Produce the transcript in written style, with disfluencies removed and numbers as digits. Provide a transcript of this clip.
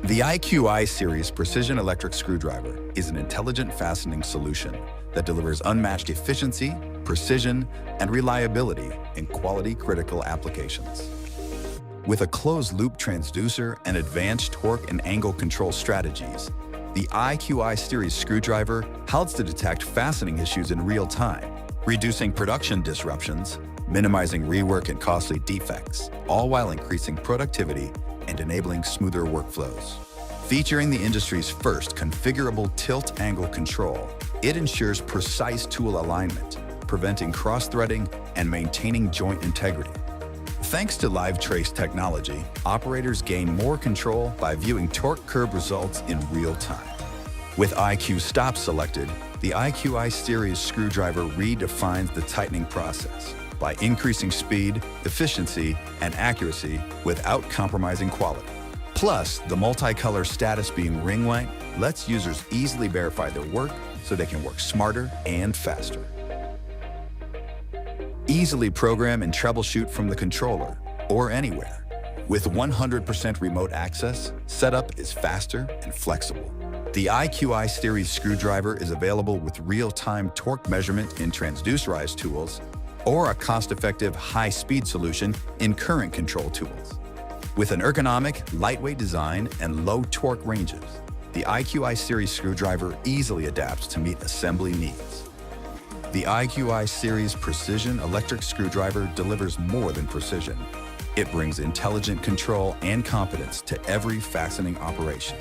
The IQI series precision electric screwdriver is an intelligent fastening solution that delivers unmatched efficiency, precision, and reliability in quality-critical applications. With a closed-loop transducer and advanced torque and angle control strategies, the IQI series screwdriver helps to detect fastening issues in real time, reducing production disruptions, minimizing rework and costly defects, all while increasing productivity and enabling smoother workflows. Featuring the industry's first configurable tilt angle control, it ensures precise tool alignment, preventing cross-threading and maintaining joint integrity. Thanks to live trace technology, operators gain more control by viewing torque curve results in real time. With IQ stop selected, the IQI series screwdriver redefines the tightening process by increasing speed, efficiency, and accuracy without compromising quality. Plus, the multicolor status beam ring light lets users easily verify their work so they can work smarter and faster. Easily program and troubleshoot from the controller or anywhere. With 100% remote access, setup is faster and flexible. The IQI series screwdriver is available with real-time torque measurement in transducerized tools or a cost-effective high-speed solution in current control tools. With an ergonomic, lightweight design and low torque ranges, the IQI series screwdriver easily adapts to meet assembly needs. The IQI series precision electric screwdriver delivers more than precision. It brings intelligent control and confidence to every fastening operation.